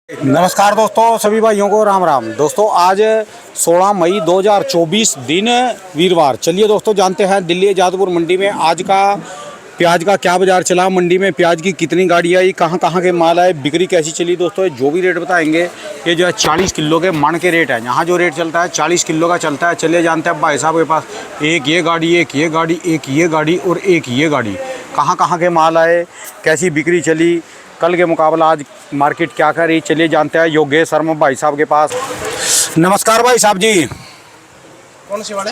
नमस्कार दोस्तों, सभी भाइयों को राम राम। दोस्तों आज 16 मई 2024 दिन वीरवार। चलिए दोस्तों जानते हैं दिल्ली जादपुर मंडी में आज का प्याज का क्या बाजार चला, मंडी में प्याज की कितनी गाड़ी आई, कहां कहां के माल आए, बिक्री कैसी चली। दोस्तों जो भी रेट बताएंगे ये जो है 40 किलो के मन के रेट है। यहाँ जो रेट चलता है 40 किलो का चलता है। चलिए जानते हैं भाई साहब के पास एक ये गाड़ी, एक ये गाड़ी, एक ये गाड़ी और एक ये गाड़ी, कहाँ कहाँ के माल आए, कैसी बिक्री चली, कल के मुकाबला आज मार्केट क्या कर रही। चलिए जानते हैं योगेश शर्मा भाई साहब के पास। नमस्कार भाई साहब जी। कौन सी वाले?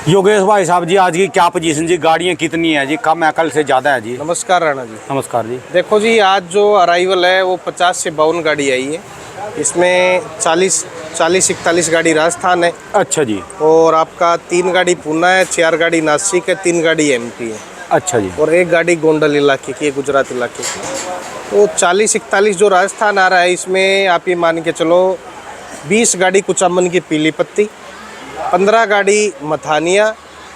योगेश भाई साहब जी, आज की क्या पोजीशन जी, गाड़ियाँ कितनी है जी, कम है कल से ज़्यादा है जी? नमस्कार राणा जी। नमस्कार जी। देखो जी, आज जो अराइवल है वो 50 से 52 गाड़ी आई है। इसमें 40-41 गाड़ी राजस्थान है। अच्छा जी। और आपका 3 गाड़ी पूना है, 4 गाड़ी नासिक है, 3 गाड़ी एमपी है। अच्छा जी। और 1 गाड़ी गोंडल इलाके की है, गुजरात इलाके की। तो 40-41 जो राजस्थान आ रहा है, इसमें आप ये मान के चलो 20 गाड़ी कुचामन की पीली पत्ती, 15 गाड़ी मथानिया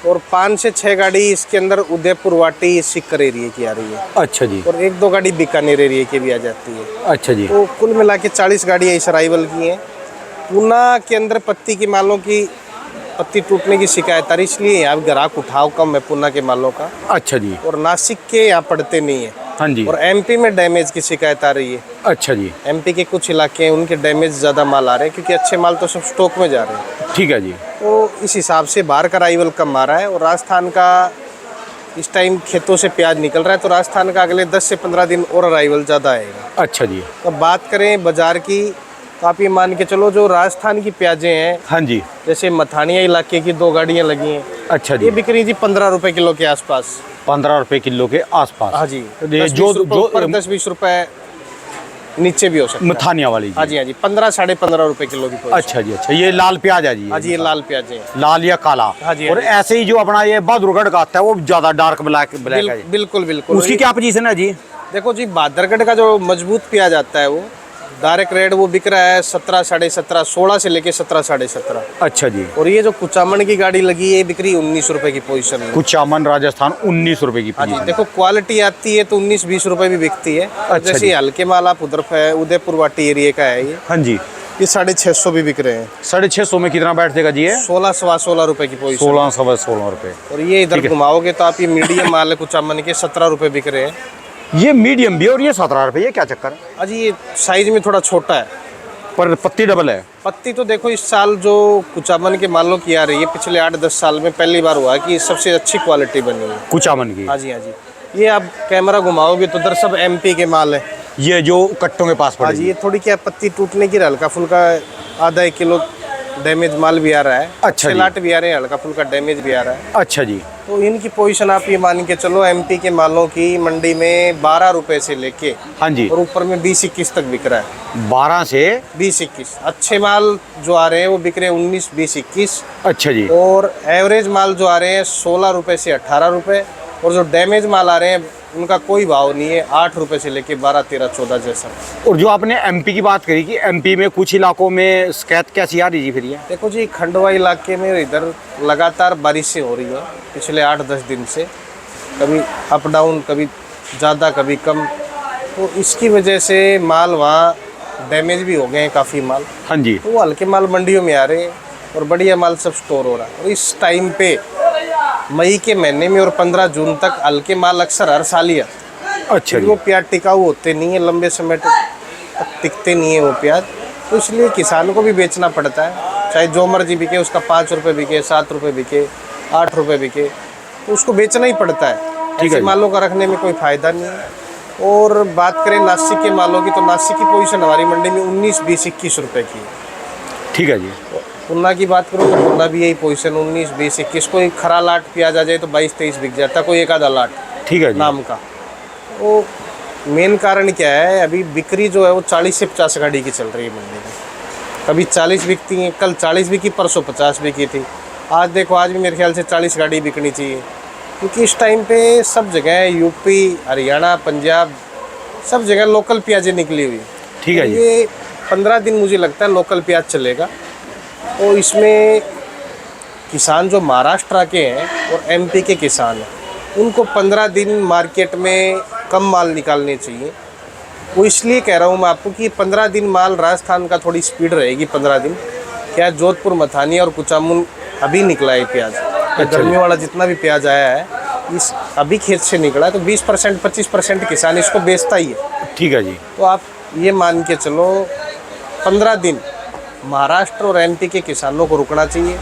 और 5 से 6 गाड़ी इसके अंदर उदयपुर वाटी सिक्कर एरिए की आ रही है। अच्छा जी। और 1-2 गाड़ी बीकानेर एरिए की भी आ जाती है। अच्छा जी। तो कुल मिला के 40 गाड़ियाँ इस अराइवल की हैं। पूना के अंदर पत्ती की मालों की पत्ती टूटने की शिकायत आ रही, इसलिए यहाँ ग्राहक उठाव कम है पूना के मालों का। अच्छा जी। और नासिक के यहाँ पड़ते नहीं है। हाँ जी। और एमपी में डैमेज की शिकायत आ रही है। अच्छा जी। एमपी के कुछ इलाके हैं उनके डैमेज ज़्यादा माल आ रहे हैं, क्योंकि अच्छे माल तो सब स्टॉक में जा रहे हैं। ठीक है जी। तो इस हिसाब से बाहर का अराइवल कम आ रहा है। और राजस्थान का इस टाइम खेतों से प्याज निकल रहा है, तो राजस्थान का अगले 10 से 15 दिन और अराइवल ज़्यादा आएगा। अच्छा जी। तो बात करें बाजार की, तो आप ये मान के चलो जो राजस्थान की प्याजें हैं, हाँ जी। जैसे मथानिया इलाके की 2 गाड़ियाँ लगी हैं। अच्छा जी। ये बिक रही थी 15 रुपए किलो के आसपास। 15 रुपए किलो के आसपास। हाँ जी। ये जो 10-20 रुपए नीचे भी हो सकता है। मथानिया वाली जी। हाँ जी, हाँ जी, 15-15.5 रुपए किलो की पोजीशन। अच्छा जी। अच्छा, ये लाल प्याज है जी? हाँ जी, ये लाल प्याज है। लाल या काला? हाँ जी। और ऐसे ही जो अपना ये बहादुरगढ़ का आता है वो ज्यादा डार्क ब्लैक है जी? बिल्कुल बिल्कुल। उसकी क्या पोजीशन है जी? देखो जी, बहादुरगढ़ का जो मजबूत प्याज आता है वो डायरेक्ट रेट वो बिक रहा है 17, 17.5, 16 से लेके 17, 17.5। अच्छा जी। और ये जो कुचामन की गाड़ी लगी है, बिक्री 19 रुपए की पोजीशन में। कुचामन राजस्थान 19 रुपए की हाँ जी। पोजीशन। देखो क्वालिटी आती है तो 19-20 रुपए भी बिकती है। अच्छा जैसे जी। हल्के माल आप उधर उदयपुर वाटी एरिया का है ये हाँ जी। 650 भी बिक रहे हैं। 650 में कितना बैठेगा जी ये? 16-16 रुपए की पोजीशन। 16 रुपए। और ये इधर घुमाओगे तो आप ये मीडियम माल है कुचामन के 17 रुपए बिक रहे हैं। ये मीडियम भी और ये 17 रुपए, ये क्या चक्कर है? अजी ये साइज में थोड़ा छोटा है, पर पत्ती डबल है। पत्ती तो देखो इस साल जो कुचामन के मालों की आ रही है, पिछले 8-10 साल में पहली बार हुआ है कि सबसे अच्छी क्वालिटी बनी है कुचामन की। हाँ जी, हाँ जी। ये आप कैमरा घुमाओगे तो उधर सब एमपी के माल है। ये जो कट्टों के पास हाँ पड़े जी। ये थोड़ी क्या पत्ती टूटने की हल्का फुल्का आधा 1 किलो डैमेज माल भी आ रहा है। अच्छा जी। लाट भी आ रहे हैं, हल्का फुल्का डैमेज भी आ रहा है। अच्छा जी। तो इनकी पोजीशन आप ये मान के चलो एमपी के मालों की मंडी में 12 रुपए से लेके हाँ जी। और ऊपर में 20-21 तक बिक रहा है। 12 से 20-21 अच्छे माल जो आ रहे हैं वो बिक रहे हैं 19-20-21। अच्छा जी। और एवरेज माल जो आ रहे हैं 16 रुपए से 18 रुपए। और जो डैमेज माल आ रहे हैं उनका कोई भाव नहीं है, 8 रुपए से लेके 12, 13, 14 जैसा। और जो आपने एमपी की बात करी कि एमपी में कुछ इलाकों में शिकायत कैसी आ रही जी फिर ये? देखो जी, खंडवा इलाके में इधर लगातार बारिशें हो रही हैं पिछले 8-10 दिन से, कभी अप डाउन, कभी ज़्यादा कभी कम। तो इसकी वजह से माल वहाँ डैमेज भी हो गए हैं काफ़ी माल। हाँ जी। तो वो हल्के माल मंडियों में आ रहे हैं और बढ़िया माल सब स्टोर हो रहा है। और इस टाइम पे मई के महीने में और 15 जून तक हल्के माल अक्सर हर साल ही आता। अच्छा जी। वो प्याज टिकाऊ होते नहीं है, लंबे समय तक टिकते नहीं है वो प्याज। तो इसलिए किसानों को भी बेचना पड़ता है, चाहे जो मर्जी बिके, उसका 5 रुपये बिके, 7 रुपये बिके, 8 रुपये बिके, तो उसको बेचना ही पड़ता है। ऐसे मालों का रखने में कोई फ़ायदा नहीं है। और बात करें नासिक के मालों की, तो नासिक की पोजीशन हमारी मंडी में 19, 20, 21 रुपये की है। ठीक है जी। पुन्ना की बात करूँ तो पुन्ना भी यही पोजीशन 19, 20, 21। कोई खरा लाट प्याज आ जाए तो 22-23 बिक जाता है, कोई एक आधा लाट। ठीक है जी। नाम का वो मेन कारण क्या है, अभी बिक्री जो है वो 40 से 50 गाड़ी की चल रही है मंडी में। कभी 40 बिकती हैं, कल 40 बिकी, परसों 50 बिकी थी। आज देखो, आज भी मेरे ख्याल से 40 गाड़ी बिकनी चाहिए, क्योंकि इस टाइम पे सब जगह यूपी, हरियाणा, पंजाब, सब जगह लोकल प्याजें निकली हुई। ठीक है जी। ये 15 दिन मुझे लगता है लोकल प्याज चलेगा। तो इसमें किसान जो महाराष्ट्र के हैं और एमपी के किसान हैं, उनको 15 दिन मार्केट में कम माल निकालने चाहिए। वो इसलिए कह रहा हूँ मैं आपको कि 15 दिन माल राजस्थान का थोड़ी स्पीड रहेगी 15 दिन। क्या जोधपुर, मथानी और कुचामुन अभी निकला है प्याज। तो गर्मी वाला जितना भी प्याज आया है इस अभी खेत से निकला है, तो 20% 25% किसान इसको बेचता ही है। ठीक है जी। तो आप ये मान के चलो 15 दिन महाराष्ट्र और एमपी के किसानों को रुकना चाहिए।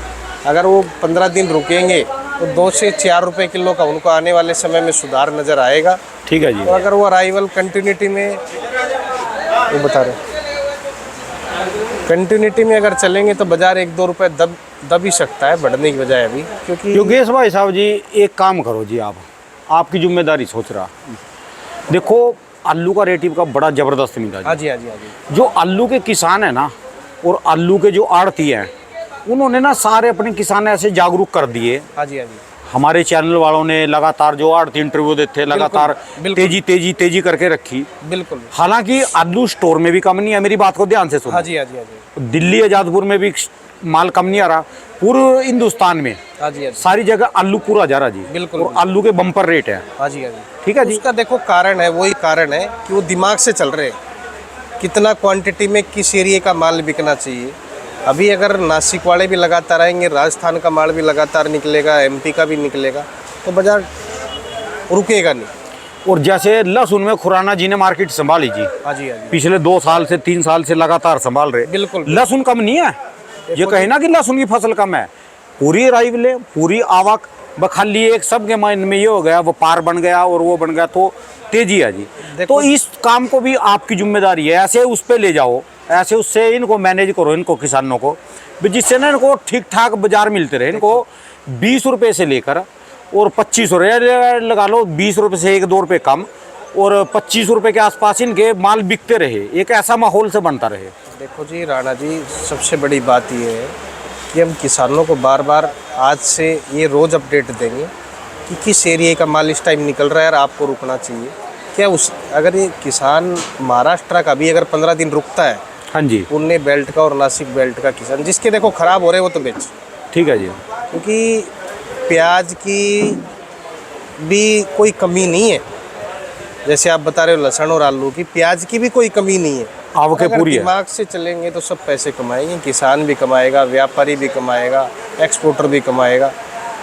अगर वो 15 दिन रुकेंगे तो 2 से 4 रुपए किलो का उनको आने वाले समय में सुधार नज़र आएगा। ठीक है जी। तो अगर वो अराइवल कंटिन्यूटी में, वो बता रहे कंटिन्यूटी में अगर चलेंगे तो बाजार 1-2 रुपए दब ही सकता है बढ़ने की बजाय अभी, क्योंकि योगेश भाई साहब जी एक काम करो जी, आप आपकी जिम्मेदारी सोच रहा। देखो आलू का रेट का बड़ा ज़बरदस्त मिला जी। हाँ जी, हाँ जी, हाँ जी। जो आलू के किसान है ना और आलू के जो आड़ती हैं, उन्होंने ना सारे अपने किसान ऐसे जागरूक कर दिए। हाँ जी, हाँ जी। हमारे चैनल वालों ने लगातार जो आड़ती इंटरव्यू देते लगातार बिल्कुल। तेजी करके रखी। बिल्कुल। हालांकि आलू स्टोर में भी कम नहीं है, मेरी बात को ध्यान से सुनो। हाँ जी, हाँ जी, हाँ जी। दिल्ली आजादपुर में भी माल कम नहीं आ रहा, पूरे हिंदुस्तान में हाँ जी, हाँ जी। सारी जगह आलू पूरा जा रहा जी। बिल्कुल। और आलू के बम्पर रेट है। हाँ जी, हाँ जी। ठीक है जी। उसका देखो कारण है, वही कारण है कि वो दिमाग से चल रहे हैं, कितना क्वांटिटी में किस एरिया का माल बिकना चाहिए। अभी अगर नासिक वाले भी लगातार आएंगे, राजस्थान का माल भी लगातार निकलेगा, एमपी का भी निकलेगा, तो बाजार रुकेगा नहीं। और जैसे लहसुन में खुराना जी ने मार्केट संभाली जी। हाँ जी, हाँ जी। पिछले 2 साल से 3 साल से लगातार संभाल रहे। बिल्कुल। लहसुन कम नहीं है, ये कहे ना कि लहसुन की फसल कम है, पूरी अराइवल पूरी आवक खाली एक सब के माइंड में ये हो गया, वो पार बन गया और वो बन गया, तो तेजी है जी। तो इस काम को भी आपकी जिम्मेदारी है, ऐसे उस पर ले जाओ, ऐसे उससे इनको मैनेज करो, इनको किसानों को, जिससे ना इनको ठीक ठाक बाजार मिलते रहे। इनको 20 रुपये से लेकर और 25 रुपये लगा लो, 20 रुपये से 1-2 रुपये कम और 25 रुपये के आसपास इनके माल बिकते रहे, एक ऐसा माहौल से बनता रहे। देखो जी राणा जी, सबसे बड़ी बात ये है कि हम किसानों को बार बार आज से ये रोज़ अपडेट देंगे कि किस एरिया का माल इस टाइम निकल रहा है और आपको रुकना चाहिए। क्या उस अगर ये किसान महाराष्ट्र का भी अगर 15 दिन रुकता है, हाँ जी, पुणे बेल्ट का और नासिक बेल्ट का किसान, जिसके देखो ख़राब हो रहे वो तो बेच। ठीक है जी। क्योंकि प्याज की भी कोई कमी नहीं है, जैसे आप बता रहे हो लहसुन और आलू की, प्याज की भी कोई कमी नहीं है। आवक अगर पूरी है। दिमाग से चलेंगे तो सब पैसे कमाएंगे, किसान भी कमाएगा, व्यापारी भी कमाएगा, एक्सपोर्टर भी कमाएगा।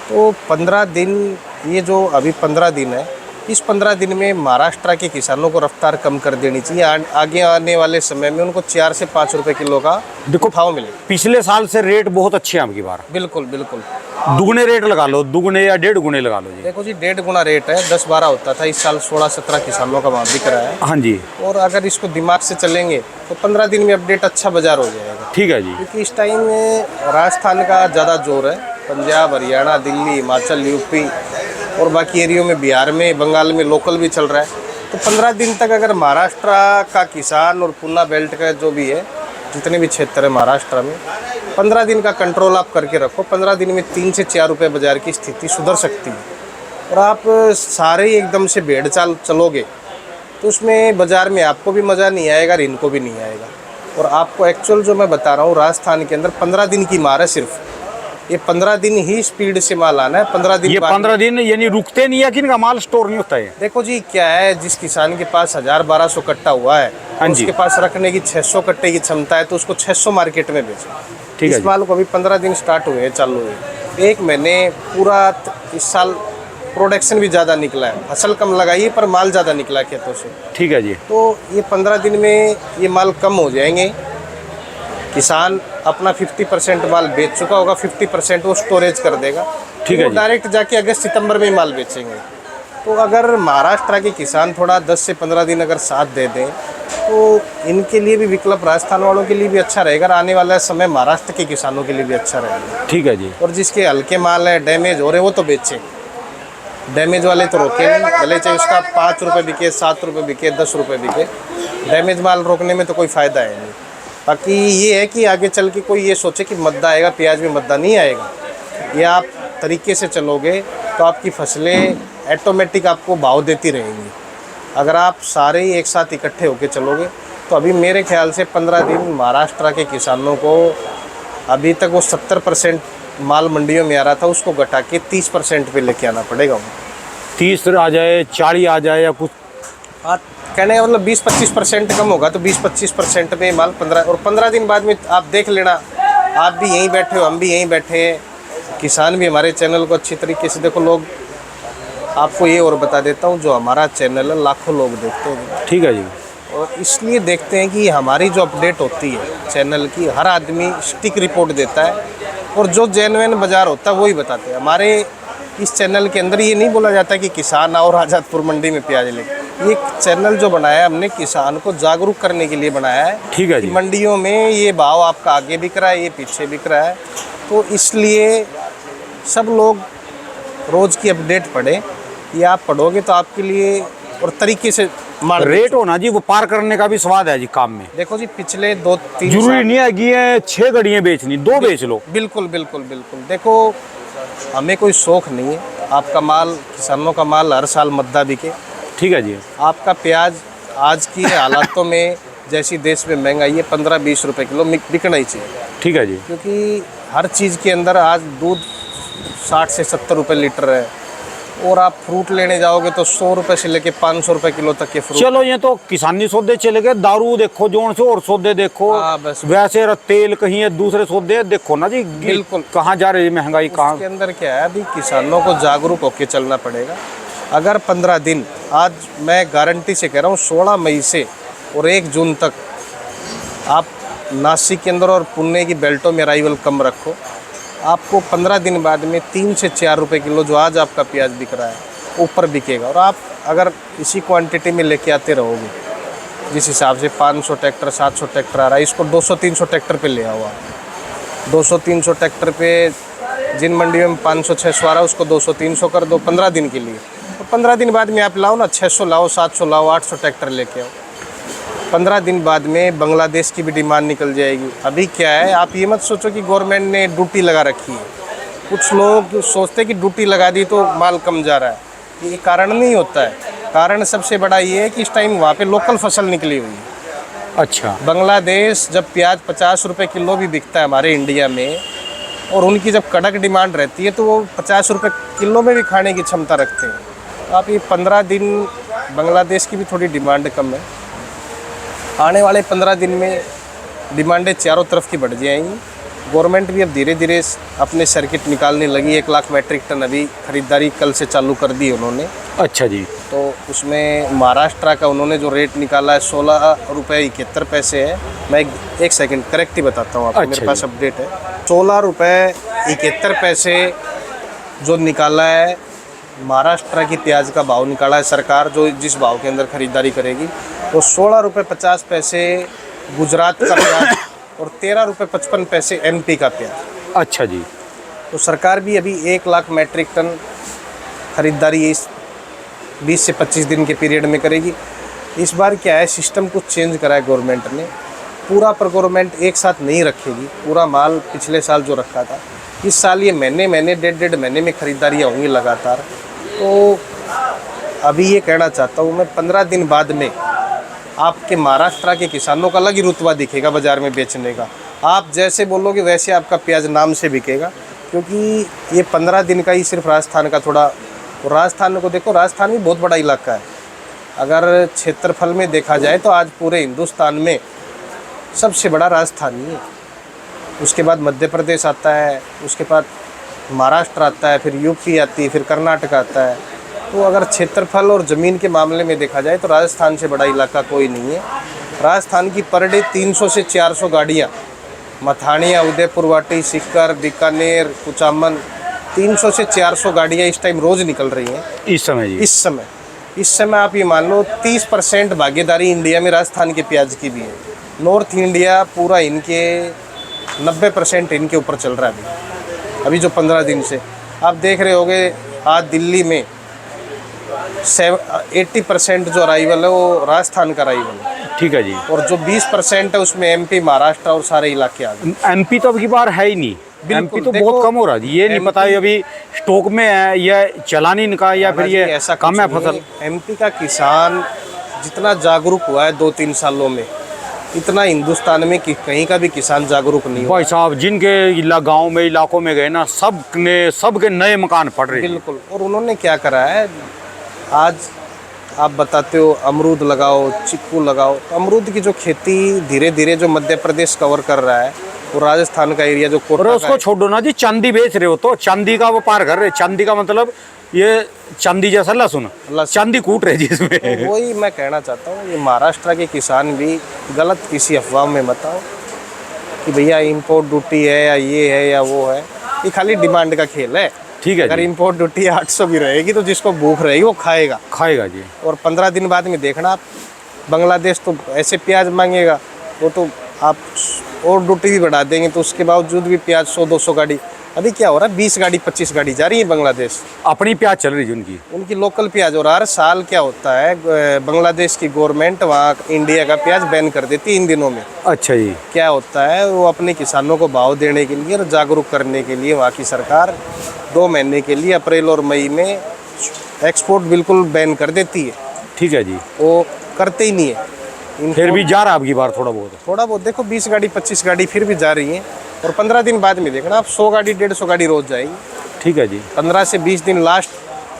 तो 15 दिन, ये जो अभी 15 दिन है, इस 15 दिन में महाराष्ट्र के किसानों को रफ्तार कम कर देनी चाहिए। आगे आने वाले समय में उनको 4 से 5 रुपए किलो का देखो भाव मिले। पिछले साल से रेट बहुत अच्छे हैं आपकी बार, बिल्कुल बिल्कुल। दुगने रेट लगा लो, दुगने या 1.5 गुने लगा लो जी। देखो जी 1.5 गुना रेट है, 10-12 होता था, इस साल 16-17 किसानों का भाव बिक रहा है। हाँ जी, और अगर इसको दिमाग से चलेंगे तो 15 दिन में अपडेट अच्छा बाजार हो जाएगा। ठीक है जी। क्योंकि इस टाइम में राजस्थान का ज़्यादा जोर है, पंजाब, हरियाणा, दिल्ली, हिमाचल, यूपी और बाकी एरियो में, बिहार में, बंगाल में लोकल भी चल रहा है। तो 15 दिन तक अगर महाराष्ट्र का किसान और पूना बेल्ट का जो भी है, जितने भी क्षेत्र है महाराष्ट्र में, 15 दिन का कंट्रोल आप करके रखो। 15 दिन में 3 से 4 रुपये बाजार की स्थिति सुधर सकती है। और आप सारे एकदम से भेड़ चाल चलोगे तो उसमें बाजार में आपको भी मज़ा नहीं आएगा और इनको भी नहीं आएगा। और आपको एक्चुअल जो मैं बता रहा हूँ, राजस्थान के अंदर 15 दिन की मार है सिर्फ। ये 15 दिन ही स्पीड से माल आना है। 15 दिन ये 15 दिन यानी रुकते नहीं है कि इनका माल स्टोर नहीं होता है। देखो जी क्या है, जिस किसान के पास 1000-1200 कट्टा हुआ है, हाँ जी, उसके पास रखने की 600 कट्टे की क्षमता है, तो उसको 600 मार्केट में बेचो। ठीक है इस माल को अभी 15 दिन स्टार्ट हुए हैं, चालू हुए, 1 महीने पूरा। इस साल प्रोडक्शन भी ज़्यादा निकला है, फसल कम लगाई है पर माल ज़्यादा निकला खेतों से। ठीक है जी। तो ये 15 दिन में ये माल कम हो जाएंगे। किसान अपना 50% माल बेच चुका होगा, 50% वो स्टोरेज कर देगा। ठीक है वो जी। डायरेक्ट जाके अगस्त सितंबर में माल बेचेंगे। तो अगर महाराष्ट्र के किसान थोड़ा 10 से 15 दिन अगर साथ दे दें तो इनके लिए भी विकल्प, राजस्थान वालों के लिए भी अच्छा रहेगा, और आने वाला समय महाराष्ट्र के किसानों के लिए भी अच्छा रहेगा। ठीक है जी। और जिसके हल्के माल है, डैमेज हो रहे, वो तो बेचें। डैमेज वाले तो रोके नहीं, भले चाहे उसका 5 रुपये बिके, 7 रुपये बिके, 10 रुपये बिके, डैमेज माल रोकने में तो कोई फ़ायदा है नहीं। बाकी ये है कि आगे चल के कोई ये सोचे कि मद्दा आएगा, प्याज में मद्दा नहीं आएगा। ये आप तरीके से चलोगे तो आपकी फसलें ऑटोमेटिक आपको भाव देती रहेंगी। अगर आप सारे ही एक साथ इकट्ठे होकर चलोगे तो अभी मेरे ख्याल से 15 दिन महाराष्ट्र के किसानों को, अभी तक वो 70% माल मंडियों में आ रहा था, उसको घटा के 30% पे लेके आना पड़ेगा। 30 आ जाए, 40 आ जाए या कुछ आज कहने का मतलब 20-25% कम होगा तो 20-25% में माल 15 दिन बाद में आप देख लेना। आप भी यहीं बैठे हो, हम भी यहीं बैठे हैं, किसान भी हमारे चैनल को अच्छी तरीके से देखो। लोग, आपको ये और बता देता हूँ, जो हमारा चैनल है लाखों लोग देखते हैं, ठीक है जी। और इसलिए देखते हैं कि हमारी जो अपडेट होती है चैनल की, हर आदमी स्टिक रिपोर्ट देता है और जो जेन्युइन बाज़ार होता है वही बताते हैं। हमारे इस चैनल के अंदर ये नहीं बोला जाता कि किसान और आज़ादपुर मंडी में प्याज ले। ये चैनल जो बनाया हमने किसान को जागरूक करने के लिए बनाया है, ठीक है कि जी। मंडियों में ये भाव आपका आगे बिक रहा है, ये पीछे बिक रहा है। तो इसलिए सब लोग रोज़ की अपडेट पढ़ें। ये आप पढ़ोगे तो आपके लिए और तरीके से माल रेट होना जी, वो पार करने का भी स्वाद है जी काम में। देखो जी, पिछले 2-3 जरूरी नहीं है कि ये 6 गड़ियाँ बेचनी, 2 बेच लो। बिल्कुल बिल्कुल बिल्कुल। देखो, हमें कोई शौक नहीं है, आपका माल, किसानों का माल हर साल मद्दा बिके। ठीक है जी। आपका प्याज आज की हालातों में, जैसी देश में महंगाई है, 15-20 रुपए किलो बिकना ही चाहिए। ठीक है जी। क्योंकि हर चीज़ के अंदर आज दूध 60 से 70 रुपए लीटर है, और आप फ्रूट लेने जाओगे तो 100 रुपए से लेके 500 रुपए किलो तक के फ्रूट। चलो ये तो किसानी सौदे चले गए, दारू देखो जोन से और सौदे देखो। हाँ, बस। वैसे तेल कहीं है, दूसरे सौदे देखो ना जी। बिल्कुल। कहाँ जा रही है महंगाई, कहाँ। उसके अंदर क्या है, अभी किसानों को जागरूक होकर चलना पड़ेगा। अगर 15 दिन, आज मैं गारंटी से कह रहा हूँ, 16 मई से और 1 जून तक आप नासिक के अंदर और पुणे की बेल्टों में अराइवल कम रखो, आपको 15 दिन बाद में 3 से 4 रुपए किलो जो आज आपका प्याज बिक रहा है ऊपर बिकेगा। और आप अगर इसी क्वांटिटी में लेके आते रहोगे, जिस हिसाब से 500 ट्रैक्टर 700 ट्रैक्टर आ रहा है, इसको 200-300 ट्रैक्टर पे ले आओ आप। 200-300 ट्रैक्टर पे जिन मंडियों में 500-600 आ रहा है, उसको 200-300 कर दो 15 दिन के लिए। और 15 दिन बाद में आप लाओ ना, 600 लाओ, 700 लाओ, 800 ट्रैक्टर लेके आओ। 15 दिन बाद में बांग्लादेश की भी डिमांड निकल जाएगी। अभी क्या है, आप ये मत सोचो कि गवर्नमेंट ने ड्यूटी लगा रखी है। कुछ लोग सोचते हैं कि ड्यूटी लगा दी तो माल कम जा रहा है, ये कारण नहीं होता है। कारण सबसे बड़ा ये है कि इस टाइम वहाँ पे लोकल फसल निकली हुई है। अच्छा। बांग्लादेश जब प्याज 50 रुपये किलो भी बिकता है हमारे इंडिया में, और उनकी जब कड़क डिमांड रहती है तो वो 50 रुपये किलो में भी खाने की क्षमता रखते हैं। तो आप ये 15 दिन, बांग्लादेश की भी थोड़ी डिमांड कम है, आने वाले 15 दिन में डिमांडें चारों तरफ की बढ़ जाएंगी। गवर्नमेंट भी अब धीरे धीरे अपने सर्किट निकालने लगी। 1 लाख मैट्रिक टन अभी खरीदारी कल से चालू कर दी उन्होंने। अच्छा जी। तो उसमें महाराष्ट्र का उन्होंने जो रेट निकाला है 16 रुपये 71 पैसे है। मैं एक सेकंड करेक्ट ही बताता हूँ आपको, अच्छा मेरे पास अपडेट है। 16 रुपये 71 पैसे जो निकाला है महाराष्ट्र की प्याज का भाव निकाला है सरकार, जो जिस भाव के अंदर खरीदारी करेगी। तो 16 रुपये 50 पैसे गुजरात का प्याज और 13 रुपये 55 पैसे MP का प्याज। अच्छा जी। तो सरकार भी अभी 1 लाख मैट्रिक टन खरीदारी इस 20 से 25 दिन के पीरियड में करेगी। इस बार क्या है, सिस्टम कुछ चेंज करा है गवर्नमेंट ने। पूरा प्रोक्योरमेंट एक साथ नहीं रखेगी, पूरा माल पिछले साल जो रखा था, इस साल ये महीने 1.5 महीने में खरीदारियाँ होंगी लगातार। तो अभी ये कहना चाहता हूँ मैं, 15 दिन बाद में आपके महाराष्ट्र के किसानों का अलग ही रुतबा दिखेगा बाज़ार में बेचने का। आप जैसे बोलोगे वैसे आपका प्याज नाम से बिकेगा, क्योंकि ये 15 दिन का ही सिर्फ राजस्थान का थोड़ा। और राजस्थान को देखो, राजस्थान भी बहुत बड़ा इलाका है। अगर क्षेत्रफल में देखा जाए तो आज पूरे हिंदुस्तान में सबसे बड़ा राजस्थान ही है। उसके बाद मध्य प्रदेश आता है, उसके बाद महाराष्ट्र आता है, फिर यूपी आती है, फिर कर्नाटक आता है। तो अगर क्षेत्रफल और ज़मीन के मामले में देखा जाए तो राजस्थान से बड़ा इलाका कोई नहीं है। राजस्थान की पर डे 300 से 400 गाड़ियाँ मथानिया, उदयपुर वाटी, सीकर, बीकानेर, कुचामन, 300 से 400 गाड़ियाँ इस टाइम रोज़ निकल रही हैं। इस समय जी, इस समय आप ये मान लो 30% भागीदारी इंडिया में राजस्थान के प्याज की भी है। नॉर्थ इंडिया पूरा इनके 90% इनके ऊपर चल रहा है अभी जो 15 दिन से आप देख रहे होगे। आज दिल्ली में 80% जो अराइवल है वो राजस्थान का अराइवल है। ठीक है जी। और जो 20% है उसमें MP, महाराष्ट्र और सारे इलाके आ गए। MP तो अब की बार है ही नहीं। बिल्कुल, MP तो देखो, बहुत कम हो रहा है। ये नहीं पता है अभी स्टॉक में है या चलानी इनका, या फिर ये ऐसा कम है फसल। MP का किसान जितना जागरूक हुआ है 2-3 सालों में, इतना हिंदुस्तान में कहीं का भी किसान जागरूक नहीं हुआ। भाई साहब, जिनके गांव में इलाकों में गए ना, सबके नए मकान पड़ रहे हैं। बिल्कुल। और उन्होंने क्या करा है, आज आप बताते हो अमरूद लगाओ, चिक्कू लगाओ, तो अमरूद की जो खेती धीरे धीरे जो मध्य प्रदेश कवर कर रहा है, वो राजस्थान का एरिया जो और कोटा का उसको छोड़ो ना जी, चांदी बेच रहे हो तो चांदी का व्यापार कर रहे, चांदी का मतलब ये चांदी जैसा लहसुन, चांदी कूट रहे जी इसमें। तो वही मैं कहना चाहता हूँ, ये महाराष्ट्र के किसान भी गलत किसी अफवाह में मत आओ कि भैया इंपोर्ट ड्यूटी है या ये है या वो है। ये खाली डिमांड का खेल है। ठीक है अगर जी, इंपोर्ट ड्यूटी 800 भी रहेगी तो जिसको भूख रहेगी वो खाएगा। खाएगा जी। और 15 दिन बाद में देखना आप, बांग्लादेश तो ऐसे प्याज मांगेगा, वो तो आप और ड्यूटी भी बढ़ा देंगे तो उसके बावजूद भी प्याज 100-200 गाड़ी। अभी क्या हो रहा है, 20 गाड़ी 25 गाड़ी जा रही है बांग्लादेश, अपनी प्याज चल रही है उनकी। उनकी लोकल प्याज। और हर साल क्या होता है, बांग्लादेश की गवर्नमेंट वहाँ इंडिया का प्याज बैन कर देती है इन दिनों में। अच्छा जी। क्या होता है, वो अपने किसानों को भाव देने के लिए और जागरूक करने के लिए वहाँ की सरकार 2 महीने के लिए अप्रैल और मई में एक्सपोर्ट बिल्कुल बैन कर देती है। ठीक है जी, वो करते ही नहीं है। फिर भी जा रहा आपकी बार थोड़ा बहुत। देखो 20 गाड़ी 25 गाड़ी फिर भी जा रही है। और 15 दिन बाद में देखना आप 100 गाड़ी 150 गाड़ी रोज जाएगी। ठीक है जी। 15 से 20 दिन, लास्ट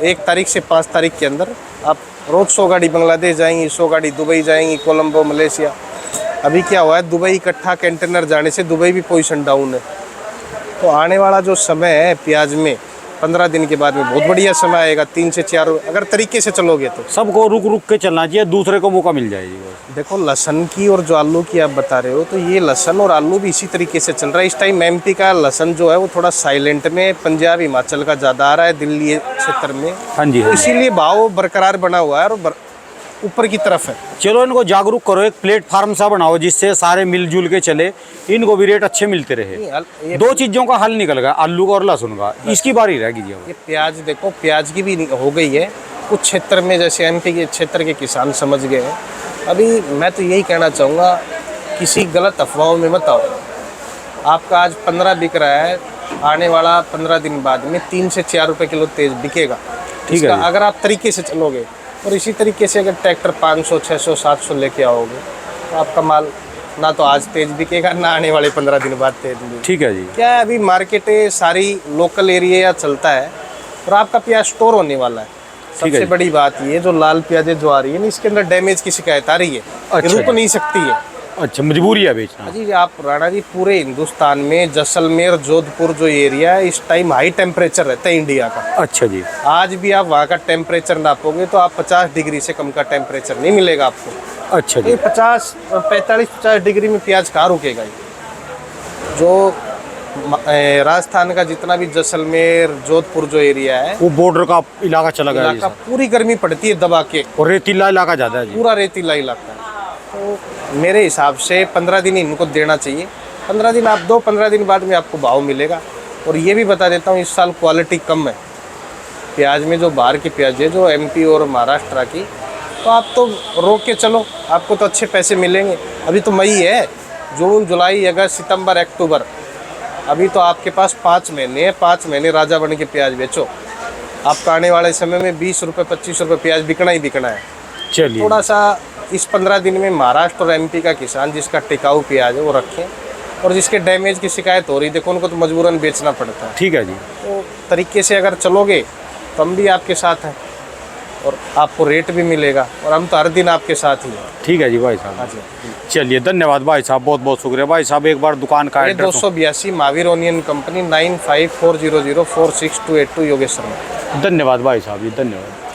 1 तारीख से 5 तारीख के अंदर आप रोज 100 गाड़ी बांग्लादेश जाएंगी, 100 गाड़ी दुबई जाएंगी, कोलंबो मलेशिया। अभी क्या हुआ है, दुबई इकट्ठा कंटेनर जाने से दुबई भी पोजीशन डाउन है। तो आने वाला जो समय है प्याज में 15 दिन के बाद में बहुत बढ़िया समय आएगा। 3 से 4 अगर तरीके से चलोगे तो सबको रुक रुक के चलना चाहिए, दूसरे को मौका मिल जाएगी बस। देखो लहसन की और जो आलू की आप बता रहे हो, तो ये लहसन और आलू भी इसी तरीके से चल रहा है। इस टाइम एमपी का लहसन जो है वो थोड़ा साइलेंट में, पंजाब हिमाचल का ज़्यादा आ रहा है, दिल्ली क्षेत्र में। हाँ जी, तो हाँ जी। इसीलिए भाव बरकरार बना हुआ है और ऊपर की तरफ है। चलो इनको जागरूक करो, एक प्लेटफार्म सा बनाओ जिससे सारे मिलजुल के चले, इनको भी रेट अच्छे मिलते रहे। ये 2 चीज़ों का हल निकल गया, आलू का और लहसुन का। इसकी बारी रह गई जी अब। ये प्याज देखो, प्याज की भी हो गई है कुछ क्षेत्र में, जैसे एमपी के क्षेत्र के किसान समझ गए हैं। अभी मैं तो यही कहना चाहूँगा, किसी गलत अफवाहों में मत आओ। आपका आज 15 बिक रहा है, आने वाला 15 दिन बाद में 3 से 4 रुपये किलो तेज बिकेगा। ठीक है जी। अगर आप तरीके से चलोगे और इसी तरीके से अगर ट्रैक्टर 500 600 700 लेके आओगे तो आपका माल ना तो आज तेज बिकेगा, ना आने वाले 15 दिन बाद तेज बिकेगा। ठीक है जी। क्या है, अभी मार्केटें सारी लोकल एरिया चलता है और आपका प्याज स्टोर होने वाला है। ठीक है सबसे जी। बड़ी बात ये जो लाल प्याजें जो आ रही है ना, इसके अंदर डैमेज की शिकायत आ रही है। अच्छा ये रुक जी। नहीं सकती है। अच्छा, मजबूरी है बेचना। जी आप राणा जी, पूरे हिंदुस्तान में जैसलमेर जोधपुर जो एरिया है, इस टाइम हाई टेम्परेचर रहता है इंडिया का। अच्छा जी। आज भी आप वहाँ का टेम्परेचर नापोगे तो आप 50 डिग्री से कम का टेम्परेचर नहीं मिलेगा आपको। अच्छा ये जी। 45-50 डिग्री में प्याज कहाँ रुकेगा ये। जो राजस्थान का जितना भी जैसलमेर जोधपुर जो एरिया है, वो बॉर्डर का इलाका चला गया इलाका जी। पूरी गर्मी पड़ती है दबा के, और रेतीला इलाका ज़्यादा है जी। पूरा रेतीला इलाका है। तो मेरे हिसाब से 15 दिन इनको देना चाहिए। 15 दिन आप दो, 15 दिन बाद में आपको भाव मिलेगा। और ये भी बता देता हूँ, इस साल क्वालिटी कम है प्याज में, जो बाहर की प्याज है, जो एमपी और महाराष्ट्र की। तो आप तो रोक के चलो, आपको तो अच्छे पैसे मिलेंगे। अभी तो मई है, जून जुलाई अगस्त सितंबर अक्टूबर, अभी तो आपके पास 5 महीने हैं। 5 महीने राजा बन के प्याज बेचो। आपका आने वाले समय में 20 रुपये 25 रुपये प्याज बिकना ही बिकना है। चलिए। थोड़ा सा इस 15 दिन में महाराष्ट्र और एमपी का किसान जिसका टिकाऊ प्याज है वो रखें, और जिसके डैमेज की शिकायत हो रही, देखो उनको तो मजबूरन बेचना पड़ता है। ठीक है जी। तो तरीके से अगर चलोगे तो हम भी आपके साथ हैं और आपको रेट भी मिलेगा, और हम तो हर दिन आपके साथ ही हैं। ठीक है जी भाई साहब। हाँ जी। चलिए, धन्यवाद भाई साहब, बहुत बहुत शुक्रिया भाई साहब। एक बार दुकान का ये address. 282 Mahavir onion company, 9540046282 Yogesh Sharma. धन्यवाद भाई साहब जी, धन्यवाद।